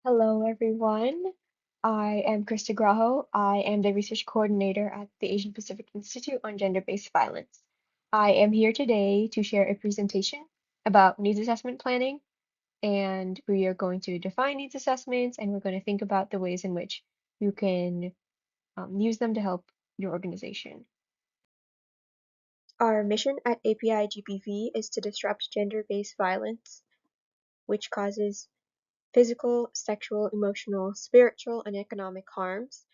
Hello, everyone. I am Krista Graho. I am the research coordinator at the Asian Pacific Institute on Gender-Based Violence. I am here today to share a presentation about needs assessment planning, and we are going to define needs assessments, and we're going to think about the ways in which you can use them to help your organization. Our mission at API-GBV is to disrupt gender-based violence, which causes physical, sexual, emotional, spiritual, and economic harms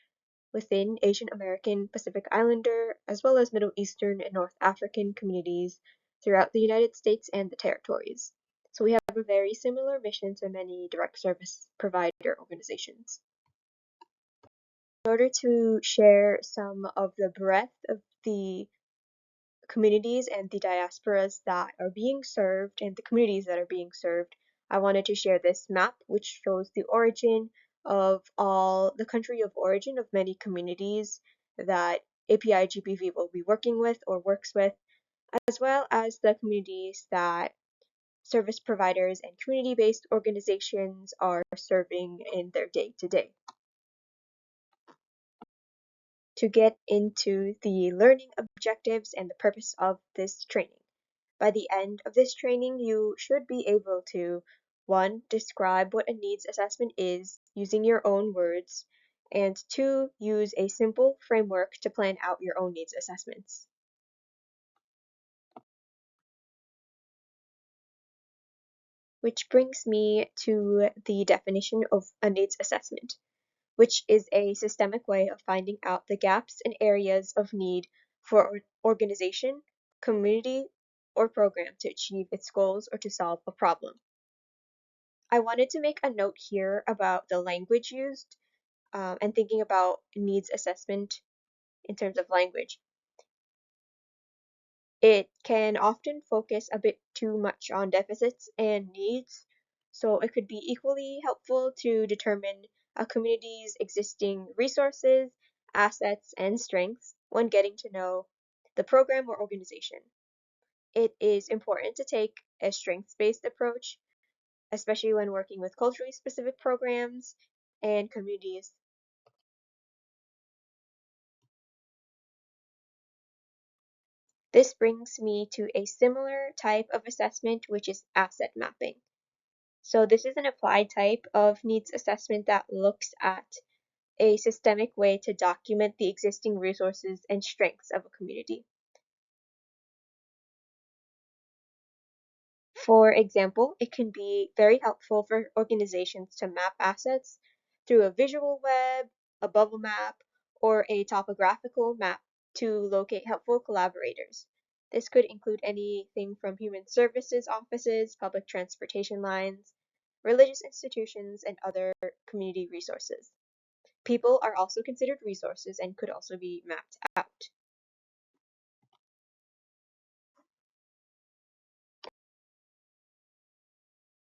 within Asian American, Pacific Islander, as well as Middle Eastern and North African communities throughout the United States and the territories. So we have a very similar mission to many direct service provider organizations. In order to share some of the breadth of the communities and the diasporas that are being served and the communities that are being served, I wanted to share this map which shows the origin of the country of origin of many communities that API-GBV will be working with or works with, as well as the communities that service providers and community-based organizations are serving in their day-to-day. To get into the learning objectives and the purpose of this training. By the end of this training, you should be able to 1. Describe what a needs assessment is using your own words, and 2. Use a simple framework to plan out your own needs assessments. Which brings me to the definition of a needs assessment, which is a systemic way of finding out the gaps and areas of need for an organization, community, or program to achieve its goals or to solve a problem. I wanted to make a note here about the language used and thinking about needs assessment in terms of language. It can often focus a bit too much on deficits and needs, so it could be equally helpful to determine a community's existing resources, assets, and strengths when getting to know the program or organization. It is important to take a strengths-based approach, especially when working with culturally specific programs and communities. This brings me to a similar type of assessment, which is asset mapping. So this is an applied type of needs assessment that looks at a systemic way to document the existing resources and strengths of a community. For example, it can be very helpful for organizations to map assets through a visual web, a bubble map, or a topographical map to locate helpful collaborators. This could include anything from human services offices, public transportation lines, religious institutions, and other community resources. People are also considered resources and could also be mapped out.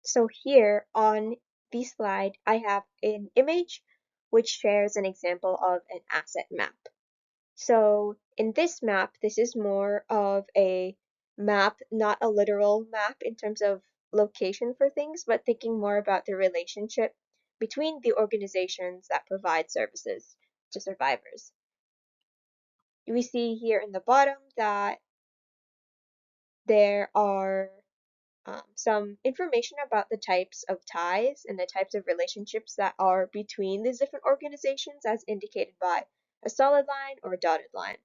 So here on the slide, I have an image which shares an example of an asset map. So in this map, this is more of a map, not a literal map in terms of location for things, but thinking more about the relationship between the organizations that provide services to survivors. We see here in the bottom that there are some information about the types of ties and the types of relationships that are between these different organizations as indicated by a solid line or a dotted line.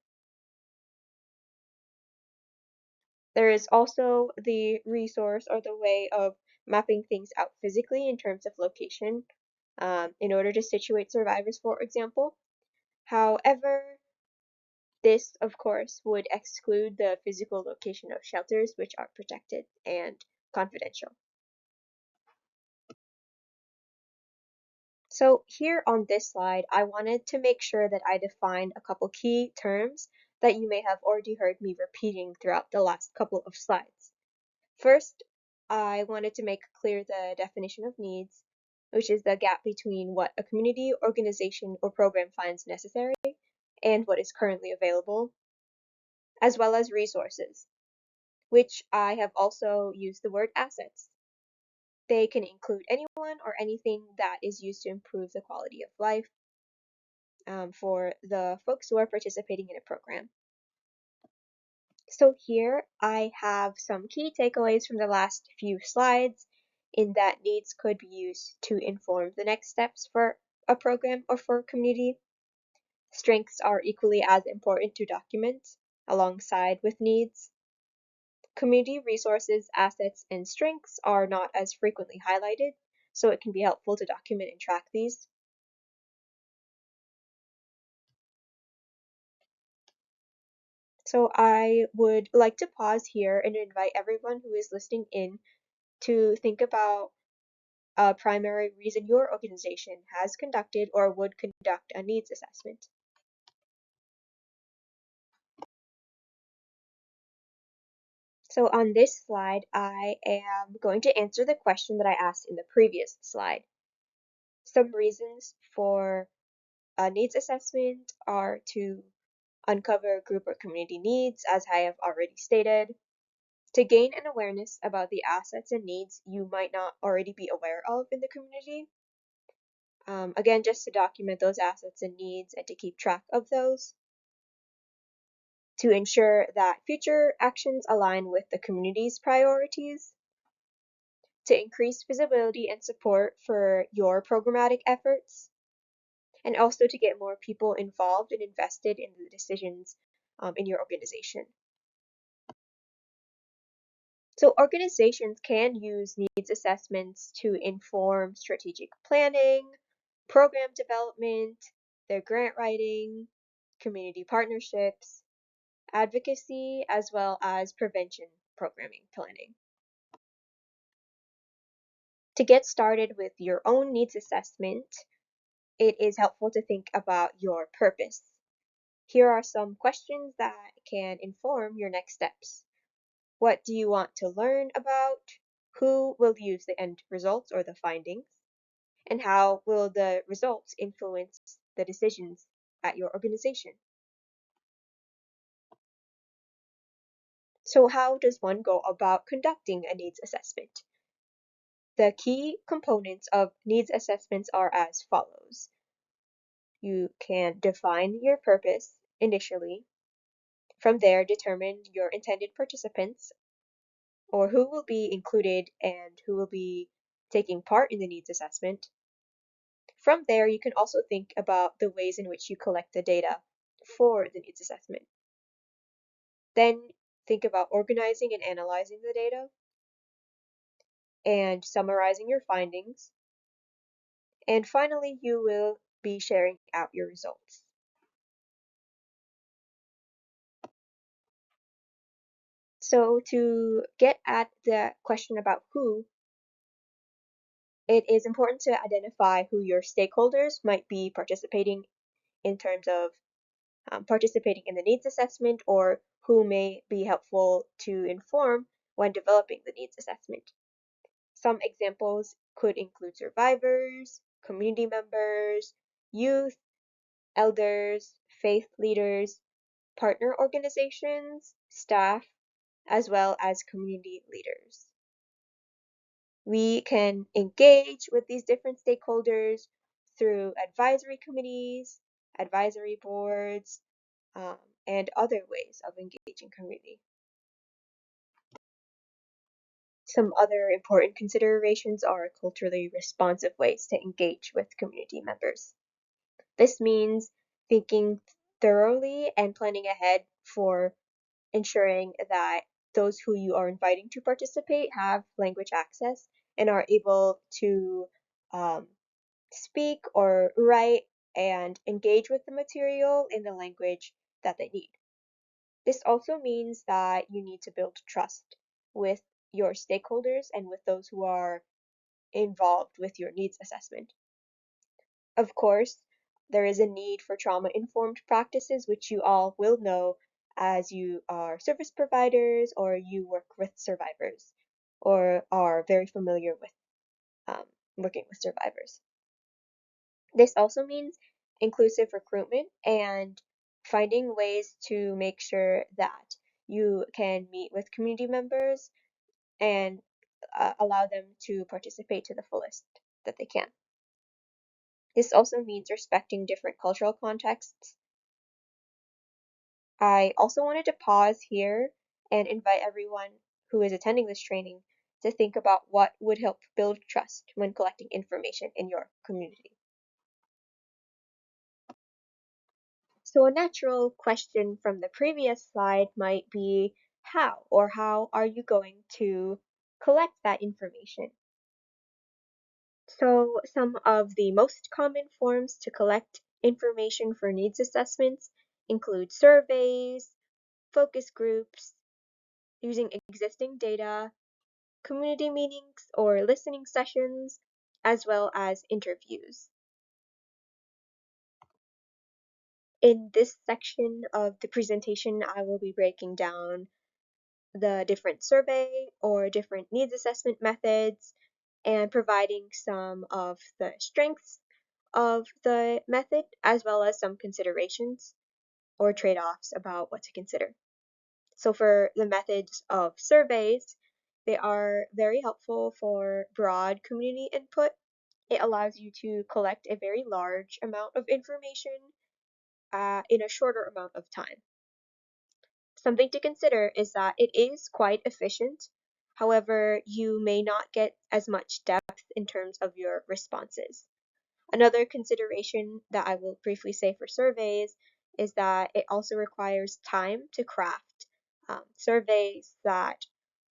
There is also the resource or the way of mapping things out physically in terms of location in order to situate survivors, for example. However, this, of course, would exclude the physical location of shelters, which are protected and confidential. So here on this slide, I wanted to make sure that I defined a couple key terms that you may have already heard me repeating throughout the last couple of slides. First, I wanted to make clear the definition of needs, which is the gap between what a community, organization, or program finds necessary and what is currently available, as well as resources, which I have also used the word assets. They can include anyone or anything that is used to improve the quality of life for the folks who are participating in a program. So here I have some key takeaways from the last few slides in that needs could be used to inform the next steps for a program or for a community. Strengths are equally as important to document alongside with needs. Community resources, assets, and strengths are not as frequently highlighted, so it can be helpful to document and track these. So I would like to pause here and invite everyone who is listening in to think about a primary reason your organization has conducted or would conduct a needs assessment. So on this slide, I am going to answer the question that I asked in the previous slide. Some reasons for a needs assessment are to uncover group or community needs, as I have already stated, to gain an awareness about the assets and needs you might not already be aware of in the community. Again, just to document those assets and needs and to keep track of those. To ensure that future actions align with the community's priorities. To increase visibility and support for your programmatic efforts. And also to get more people involved and invested in the decisions in your organization. So organizations can use needs assessments to inform strategic planning, program development, their grant writing, community partnerships, advocacy, as well as prevention programming planning. To get started with your own needs assessment, it is helpful to think about your purpose. Here are some questions that can inform your next steps. What do you want to learn about? Who will use the end results or the findings? And how will the results influence the decisions at your organization? So how does one go about conducting a needs assessment? The key components of needs assessments are as follows. You can define your purpose initially. From there, determine your intended participants or who will be included and who will be taking part in the needs assessment. From there, you can also think about the ways in which you collect the data for the needs assessment. Then think about organizing and analyzing the data and summarizing your findings. And finally, you will be sharing out your results. So to get at the question about who, it is important to identify who your stakeholders might be participating in terms of participating in the needs assessment or who may be helpful to inform when developing the needs assessment. Some examples could include survivors, community members, youth, elders, faith leaders, partner organizations, staff, as well as community leaders. We can engage with these different stakeholders through advisory committees, advisory boards, and other ways of engaging community. Some other important considerations are culturally responsive ways to engage with community members. This means thinking thoroughly and planning ahead for ensuring that those who you are inviting to participate have language access and are able to speak or write and engage with the material in the language that they need. This also means that you need to build trust with your stakeholders and with those who are involved with your needs assessment. Of course, there is a need for trauma-informed practices, which you all will know as you are service providers or you work with survivors or are very familiar with working with survivors. This also means inclusive recruitment and finding ways to make sure that you can meet with community members and allow them to participate to the fullest that they can. This also means respecting different cultural contexts. I also wanted to pause here and invite everyone who is attending this training to think about what would help build trust when collecting information in your community. So a natural question from the previous slide might be how, or how are you going to collect that information? So some of the most common forms to collect information for needs assessments include surveys, focus groups, using existing data, community meetings or listening sessions, as well as interviews. In this section of the presentation, I will be breaking down the different survey or different needs assessment methods and providing some of the strengths of the method as well as some considerations or trade-offs about what to consider. So for the methods of surveys, they are very helpful for broad community input. It allows you to collect a very large amount of information in a shorter amount of time. Something to consider is that it is quite efficient. However, you may not get as much depth in terms of your responses. Another consideration that I will briefly say for surveys is that it also requires time to craft surveys that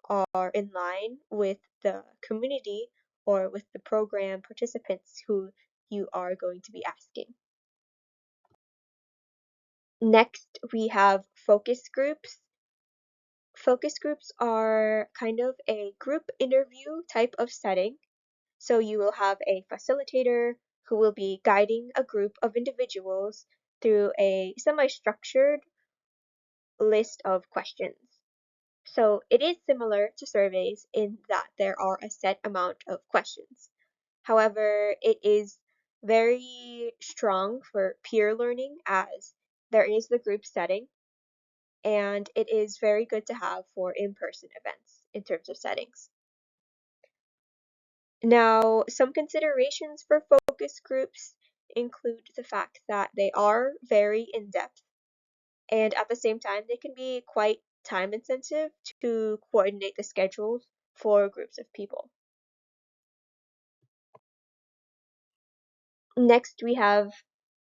are in line with the community or with the program participants who you are going to be asking. Next, we have focus groups. Focus groups are kind of a group interview type of setting. So you will have a facilitator who will be guiding a group of individuals through a semi-structured list of questions. So it is similar to surveys in that there are a set amount of questions. However, it is very strong for peer learning as there is the group setting, and it is very good to have for in-person events in terms of settings. Now, some considerations for focus groups include the fact that they are very in-depth, and at the same time, they can be quite time intensive to coordinate the schedules for groups of people. Next, we have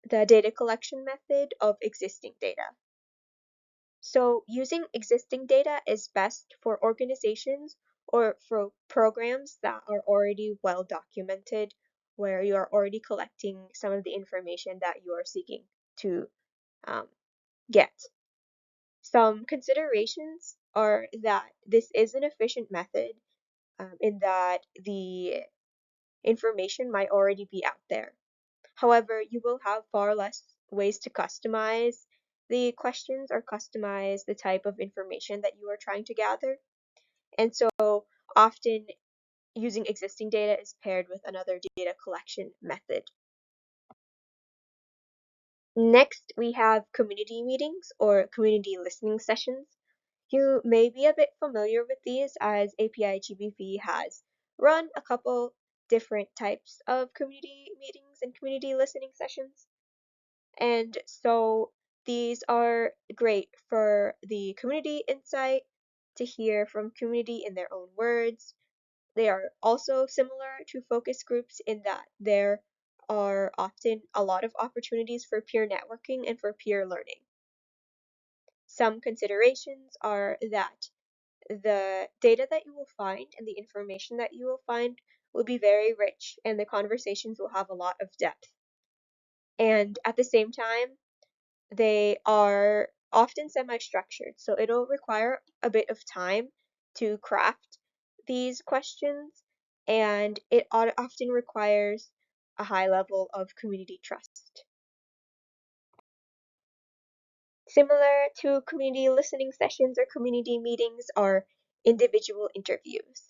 the data collection method of existing data. So using existing data is best for organizations or for programs that are already well documented, where you are already collecting some of the information that you are seeking to get. Some considerations are that this is an efficient method in that the information might already be out there. However, you will have far less ways to customize the questions or customize the type of information that you are trying to gather. And so often using existing data is paired with another data collection method. Next, we have community meetings or community listening sessions. You may be a bit familiar with these as API-GBV has run a couple different types of community meetings and community listening sessions. And so these are great for the community insight, to hear from community in their own words. They are also similar to focus groups in that there are often a lot of opportunities for peer networking and for peer learning. Some considerations are that the data that you will find and the information that you will find will be very rich and the conversations will have a lot of depth. And at the same time, they are often semi-structured, so it'll require a bit of time to craft these questions, and it often requires a high level of community trust. Similar to community listening sessions or community meetings are individual interviews.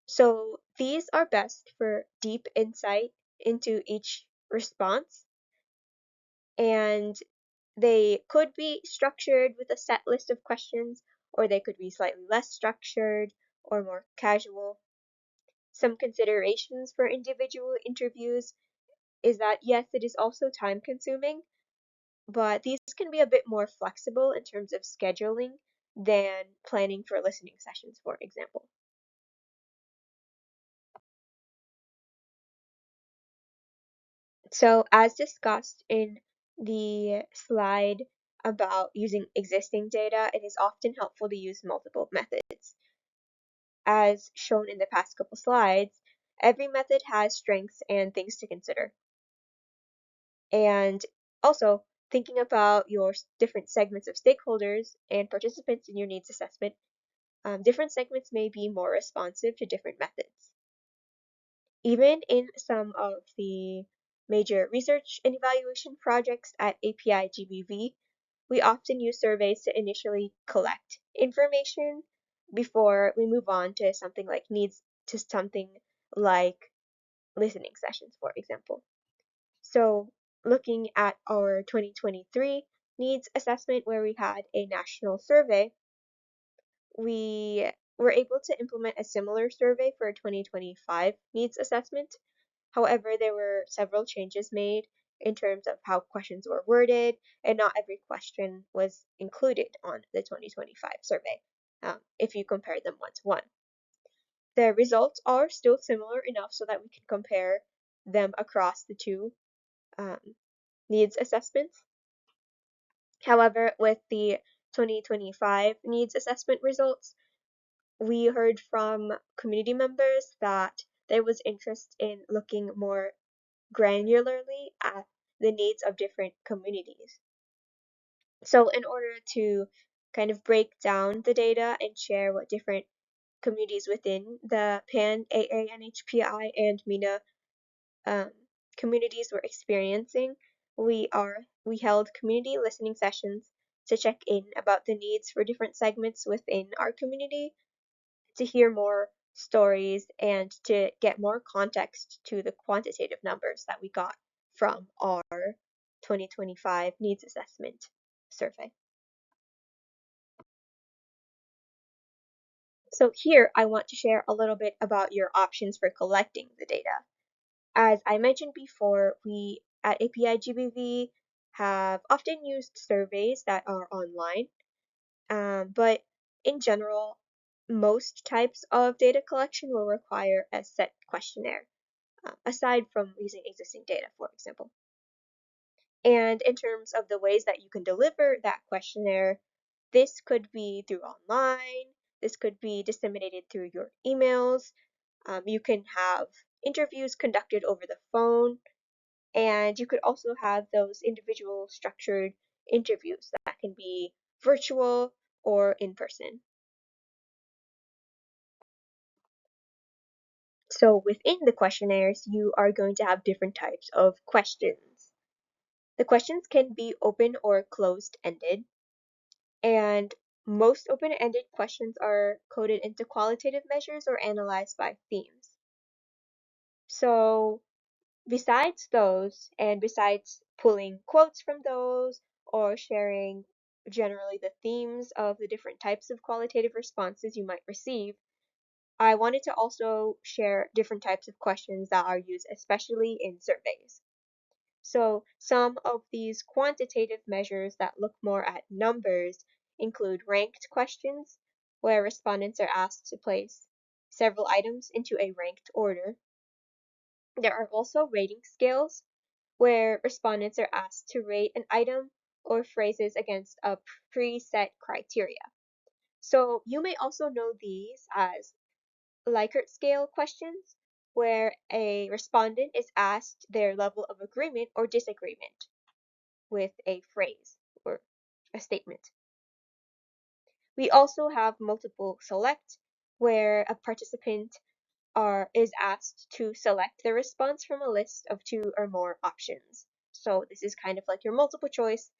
So these are best for deep insight into each response, and they could be structured with a set list of questions, or they could be slightly less structured or more casual. Some considerations for individual interviews is that yes, it is also time consuming, but these can be a bit more flexible in terms of scheduling than planning for listening sessions, for example. So as discussed in the slide about using existing data, it is often helpful to use multiple methods. As shown in the past couple slides, every method has strengths and things to consider. And also, thinking about your different segments of stakeholders and participants in your needs assessment, different segments may be more responsive to different methods. Even in some of the major research and evaluation projects at API-GBV, we often use surveys to initially collect information before we move on to something like listening sessions, for example. So looking at our 2023 needs assessment where we had a national survey, we were able to implement a similar survey for a 2025 needs assessment. However, there were several changes made in terms of how questions were worded, and not every question was included on the 2025 survey, if you compare them one to one. The results are still similar enough so that we can compare them across the two needs assessments. However, with the 2025 needs assessment results, we heard from community members that there was interest in looking more granularly at the needs of different communities. So in order to kind of break down the data and share what different communities within the PAN, AA, NHPI, and MENA communities were experiencing, we held community listening sessions to check in about the needs for different segments within our community, to hear more stories and to get more context to the quantitative numbers that we got from our 2025 needs assessment survey. So here I want to share a little bit about your options for collecting the data. As I mentioned before, we at API-GBV have often used surveys that are online, but in general, most types of data collection will require a set questionnaire, aside from using existing data, for example. And in terms of the ways that you can deliver that questionnaire, this could be through online, this could be disseminated through your emails, you can have interviews conducted over the phone, and you could also have those individual structured interviews that can be virtual or in person. So within the questionnaires, you are going to have different types of questions. The questions can be open or closed-ended, and most open-ended questions are coded into qualitative measures or analyzed by themes. So besides those, and besides pulling quotes from those or sharing generally the themes of the different types of qualitative responses you might receive, I wanted to also share different types of questions that are used especially in surveys. So some of these quantitative measures that look more at numbers include ranked questions, where respondents are asked to place several items into a ranked order. There are also rating scales, where respondents are asked to rate an item or phrases against a preset criteria. So you may also know these as Likert scale questions, where a respondent is asked their level of agreement or disagreement with a phrase or a statement. We also have multiple select, where a participant is asked to select the response from a list of two or more options. So this is kind of like your multiple choice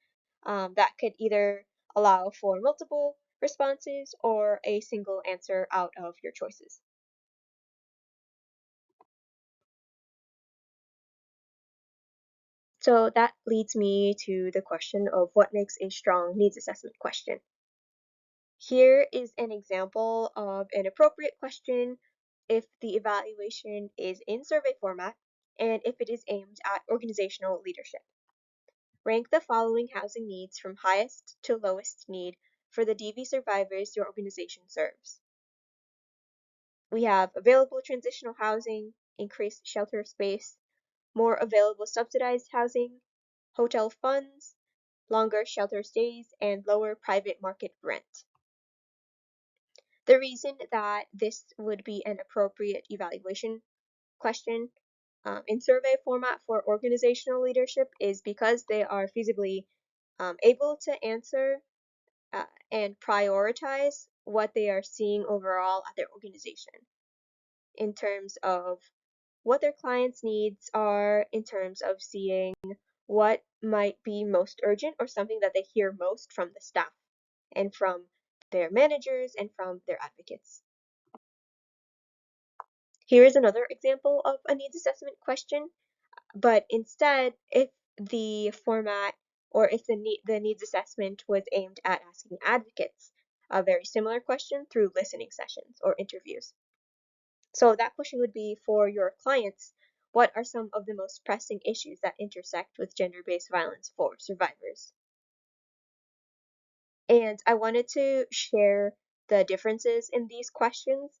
that could either allow for multiple responses or a single answer out of your choices. So that leads me to the question of what makes a strong needs assessment question. Here is an example of an appropriate question if the evaluation is in survey format, and if it is aimed at organizational leadership. Rank the following housing needs from highest to lowest need for the DV survivors your organization serves. We have available transitional housing, increased shelter space, more available subsidized housing, hotel funds, longer shelter stays, and lower private market rent. The reason that this would be an appropriate evaluation question in survey format for organizational leadership is because they are feasibly able to answer and prioritize what they are seeing overall at their organization in terms of what their clients' needs are, in terms of seeing what might be most urgent or something that they hear most from the staff and from their managers and from their advocates. Here is another example of a needs assessment question, but instead, if the format or if the needs assessment was aimed at asking advocates a very similar question through listening sessions or interviews. So that question would be, for your clients, what are some of the most pressing issues that intersect with gender-based violence for survivors? And I wanted to share the differences in these questions,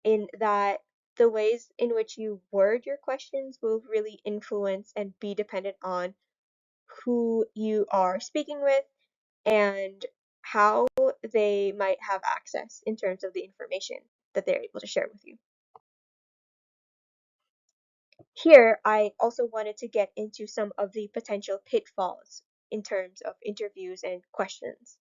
in that the ways in which you word your questions will really influence and be dependent on who you are speaking with and how they might have access in terms of the information that they're able to share with you. Here, I also wanted to get into some of the potential pitfalls in terms of interviews and questions.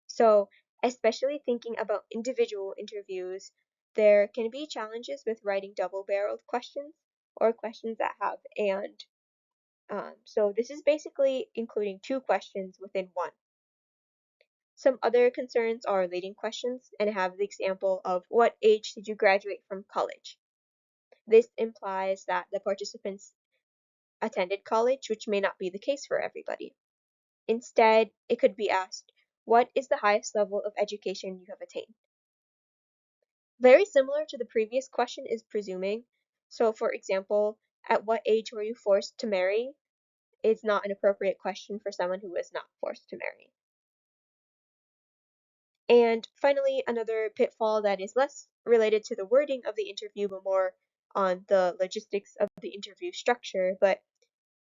So, especially thinking about individual interviews, there can be challenges with writing double-barreled questions or questions that have and. So this is basically including two questions within one. Some other concerns are leading questions and have the example of what age did you graduate from college? This implies that the participants attended college, which may not be the case for everybody. Instead, it could be asked, what is the highest level of education you have attained? Very similar to the previous question is presuming. So for example, at what age were you forced to marry? Is not an appropriate question for someone who was not forced to marry. And finally, another pitfall that is less related to the wording of the interview, but more on the logistics of the interview structure, but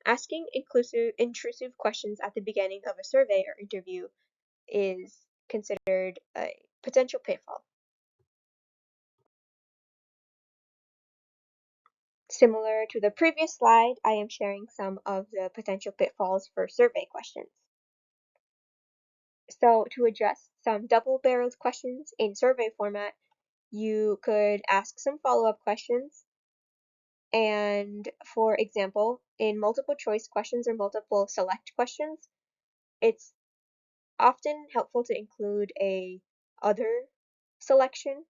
asking intrusive questions at the beginning of a survey or interview is considered a potential pitfall. Similar to the previous slide, I am sharing some of the potential pitfalls for survey questions. So to address some double-barreled questions in survey format, you could ask some follow-up questions. And for example, in multiple choice questions or multiple select questions, it's often helpful to include a other selection.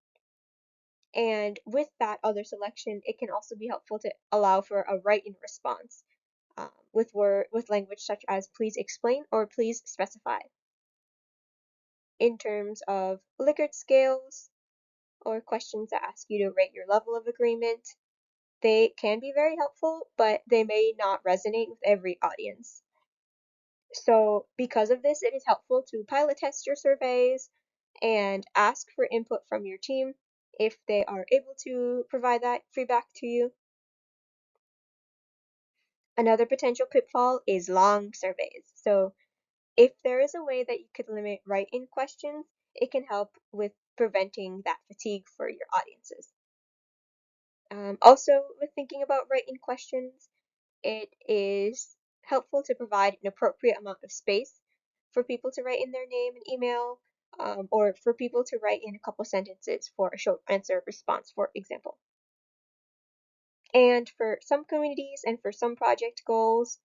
And with that other selection, it can also be helpful to allow for a write-in response with language such as please explain or please specify. In terms of Likert scales or questions that ask you to rate your level of agreement, they can be very helpful, but they may not resonate with every audience. So because of this, it is helpful to pilot test your surveys and ask for input from your team if they are able to provide that feedback to you. Another potential pitfall is long surveys. So if there is a way that you could limit write-in questions, it can help with preventing that fatigue for your audiences. Also, with thinking about write-in questions, it is helpful to provide an appropriate amount of space for people to write in their name and email, or for people to write in a couple sentences for a short answer response, for example. And for some communities and for some project goals,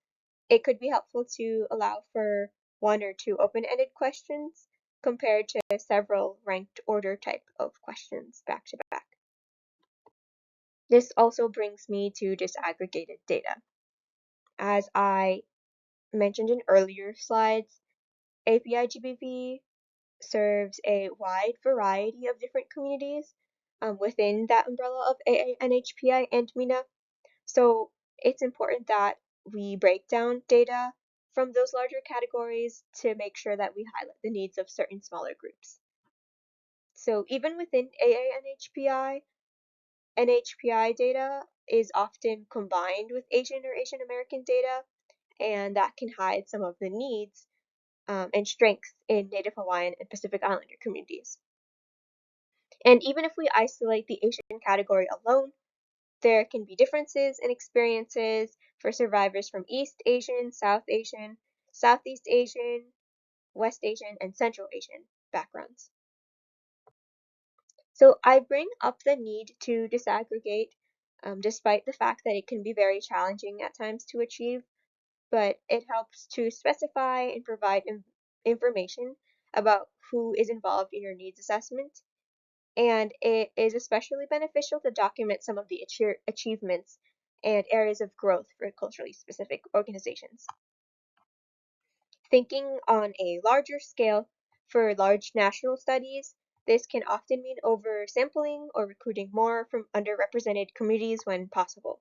it could be helpful to allow for one or two open-ended questions compared to several ranked order type of questions back to back. This also brings me to disaggregated data. As I mentioned in earlier slides, API-GBV serves a wide variety of different communities, within that umbrella of AA, NHPI, and MENA. So it's important that we break down data from those larger categories to make sure that we highlight the needs of certain smaller groups. So even within AA and HPI, NHPI data is often combined with Asian or Asian American data, and that can hide some of the needs and strengths in Native Hawaiian and Pacific Islander communities. And even if we isolate the Asian category alone, there can be differences in experiences for survivors from East Asian, South Asian, Southeast Asian, West Asian, and Central Asian backgrounds. So I bring up the need to disaggregate, despite the fact that it can be very challenging at times to achieve, but it helps to specify and provide information about who is involved in your needs assessment. And it is especially beneficial to document some of the achievements and areas of growth for culturally specific organizations. Thinking on a larger scale for large national studies, this can often mean oversampling or recruiting more from underrepresented communities when possible.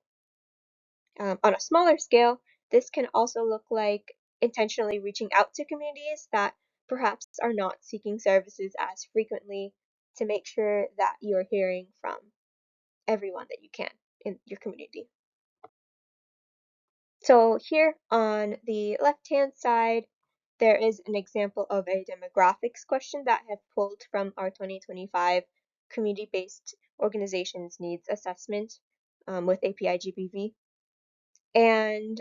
On a smaller scale, this can also look like intentionally reaching out to communities that perhaps are not seeking services as frequently to make sure that you're hearing from everyone that you can in your community. So here on the left-hand side, there is an example of a demographics question that I have pulled from our 2025 Community-Based Organizations Needs Assessment with API-GBV. And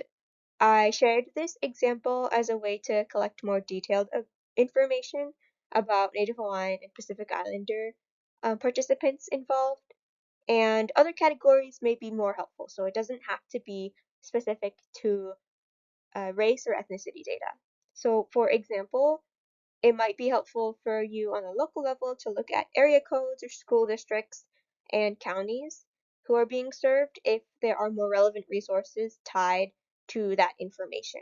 I shared this example as a way to collect more detailed information about Native Hawaiian and Pacific Islander participants involved. And other categories may be more helpful, so it doesn't have to be specific to race or ethnicity data. So for example, it might be helpful for you on a local level to look at area codes or school districts and counties who are being served if there are more relevant resources tied to that information.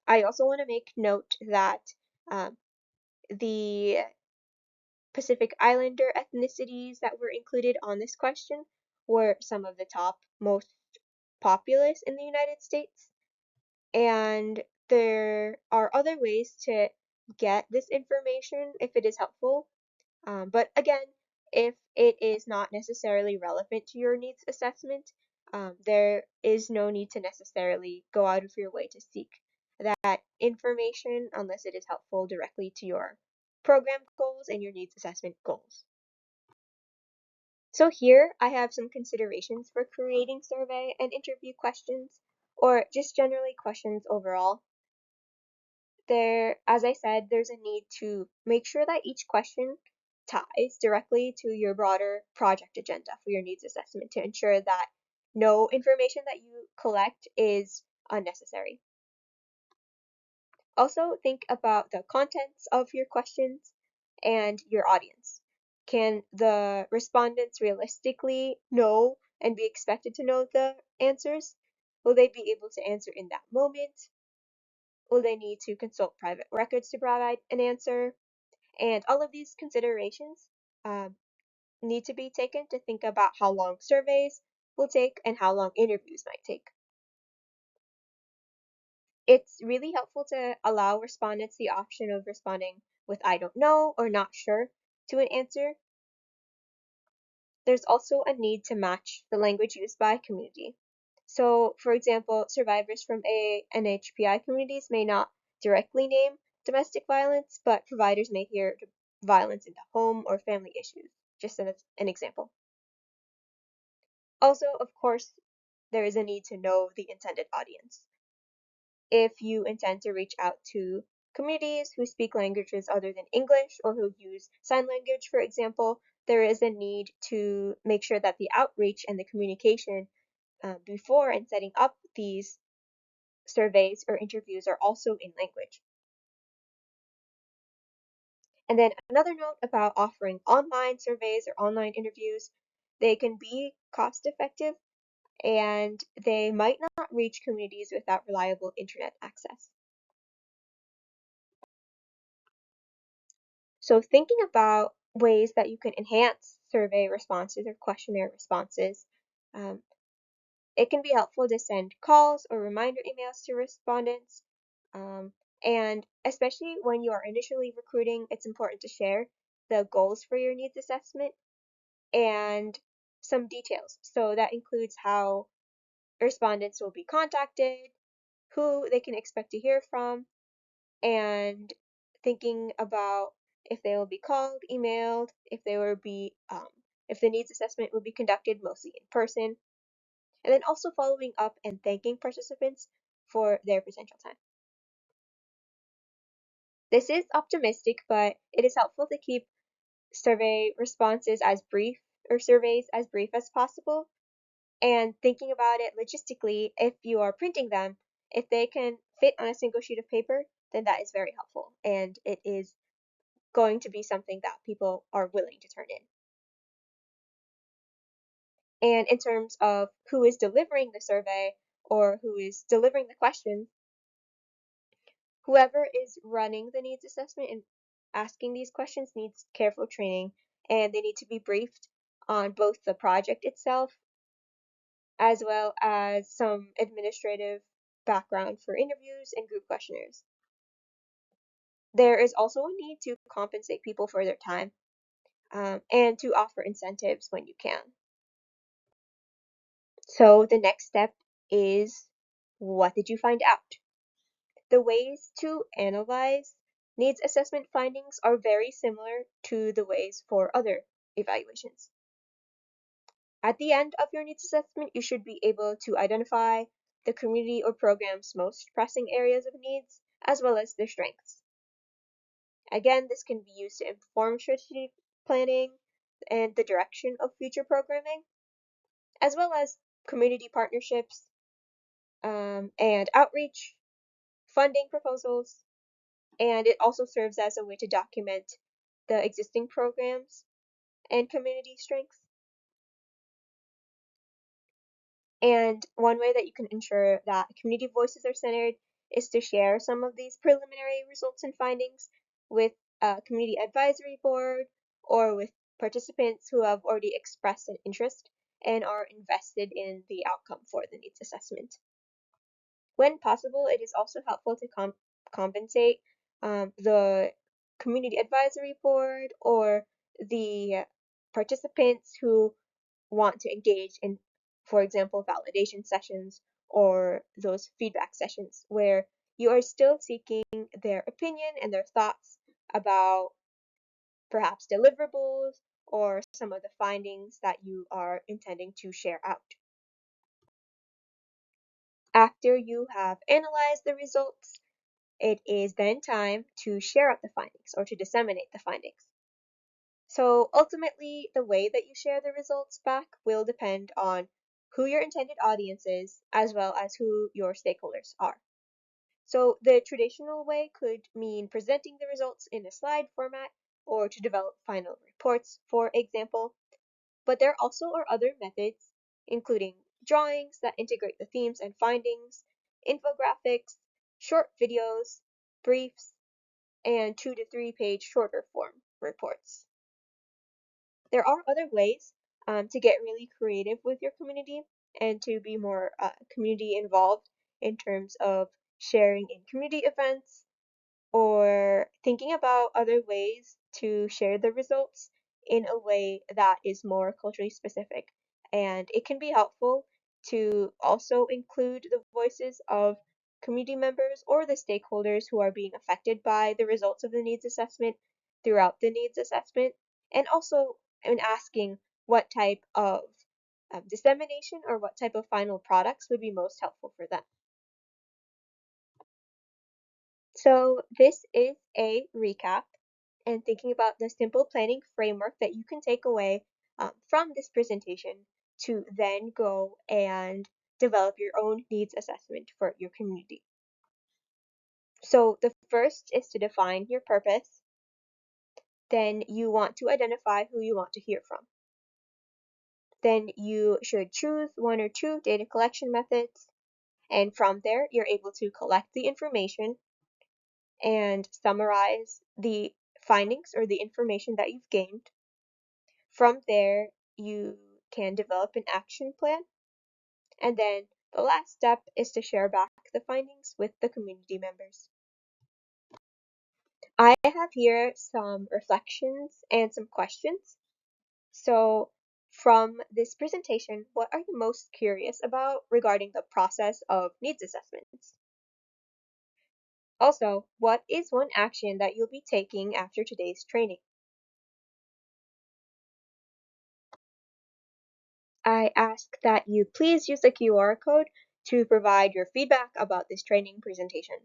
I also want to make note that the Pacific Islander ethnicities that were included on this question were some of the top most populous in the United States. And there are other ways to get this information if it is helpful. But again, if it is not necessarily relevant to your needs assessment, there is no need to necessarily go out of your way to seek that information unless it is helpful directly to your program goals and your needs assessment goals. So here I have some considerations for creating survey and interview questions, or just generally questions overall. As I said, there's a need to make sure that each question ties directly to your broader project agenda for your needs assessment to ensure that no information that you collect is unnecessary. Also, think about the contents of your questions and your audience. Can the respondents realistically know and be expected to know the answers? Will they be able to answer in that moment? Will they need to consult private records to provide an answer? And all of these considerations need to be taken to think about how long surveys will take and how long interviews might take. It's really helpful to allow respondents the option of responding with I don't know or not sure to an answer. There's also a need to match the language used by community. So, for example, survivors from AA and HPI communities may not directly name domestic violence, but providers may hear violence in the home or family issues, just as an example. Also, of course, there is a need to know the intended audience. If you intend to reach out to communities who speak languages other than English or who use sign language, for example, there is a need to make sure that the outreach and the communication before and setting up these surveys or interviews are also in language. And then another note about offering online surveys or online interviews, they can be cost effective and they might not reach communities without reliable internet access. So thinking about ways that you can enhance survey responses or questionnaire responses, um, it can be helpful to send calls or reminder emails to respondents. Um, and especially when you are initially recruiting, it's important to share the goals for your needs assessment and some details. So that includes how respondents will be contacted, who they can expect to hear from, and thinking about if they will be called, emailed, if the needs assessment will be conducted mostly in person, and then also following up and thanking participants for their potential time. This is optimistic, but it is helpful to keep survey responses as brief or surveys as brief as possible. And thinking about it logistically, if you are printing them, if they can fit on a single sheet of paper, then that is very helpful. And it is going to be something that people are willing to turn in. And in terms of who is delivering the survey or who is delivering the questions, whoever is running the needs assessment and asking these questions needs careful training, and they need to be briefed on both the project itself as well as some administrative background for interviews and group questionnaires. There is also a need to compensate people for their time, and to offer incentives when you can. So the next step is, what did you find out? The ways to analyze needs assessment findings are very similar to the ways for other evaluations. At the end of your needs assessment, you should be able to identify the community or program's most pressing areas of needs, as well as their strengths. Again, this can be used to inform strategic planning and the direction of future programming, as well as community partnerships, and outreach, funding proposals, and it also serves as a way to document the existing programs and community strengths. And one way that you can ensure that community voices are centered is to share some of these preliminary results and findings with a community advisory board or with participants who have already expressed an interest and are invested in the outcome for the needs assessment. When possible, it is also helpful to compensate the community advisory board or the participants who want to engage in, for example, validation sessions or those feedback sessions where you are still seeking their opinion and their thoughts about perhaps deliverables or some of the findings that you are intending to share out. After you have analyzed the results, it is then time to share out the findings or to disseminate the findings. So ultimately, the way that you share the results back will depend on who your intended audience is, as well as who your stakeholders are. So the traditional way could mean presenting the results in a slide format or to develop final reports, for example. But there also are other methods, including drawings that integrate the themes and findings, infographics, short videos, briefs, and 2 to 3 page shorter form reports. There are other ways to get really creative with your community and to be more community involved in terms of sharing in community events or thinking about other ways to share the results in a way that is more culturally specific. And it can be helpful to also include the voices of community members or the stakeholders who are being affected by the results of the needs assessment throughout the needs assessment, and also in asking what type of dissemination or what type of final products would be most helpful for them. So this is a recap and thinking about the simple planning framework that you can take away from this presentation to then go and develop your own needs assessment for your community. So the first is to define your purpose. Then you want to identify who you want to hear from. Then you should choose 1 or 2 data collection methods. And from there, you're able to collect the information and summarize the findings or the information that you've gained. From there, you can develop an action plan. And then the last step is to share back the findings with the community members. I have here some reflections and some questions. So from this presentation, what are you most curious about regarding the process of needs assessments? Also, what is one action that you'll be taking after today's training? I ask that you please use the QR code to provide your feedback about this training presentation.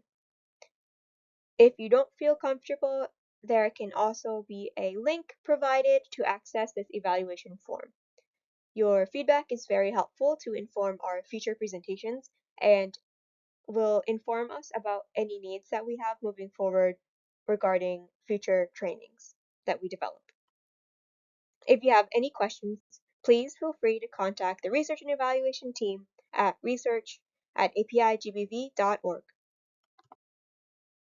If you don't feel comfortable, there can also be a link provided to access this evaluation form. Your feedback is very helpful to inform our future presentations and will inform us about any needs that we have moving forward regarding future trainings that we develop. If you have any questions, please feel free to contact the Research and Evaluation team at research@apigbv.org.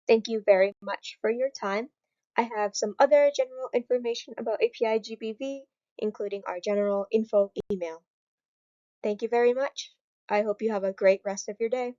Thank you very much for your time. I have some other general information about API-GBV, including our general info email. Thank you very much. I hope you have a great rest of your day.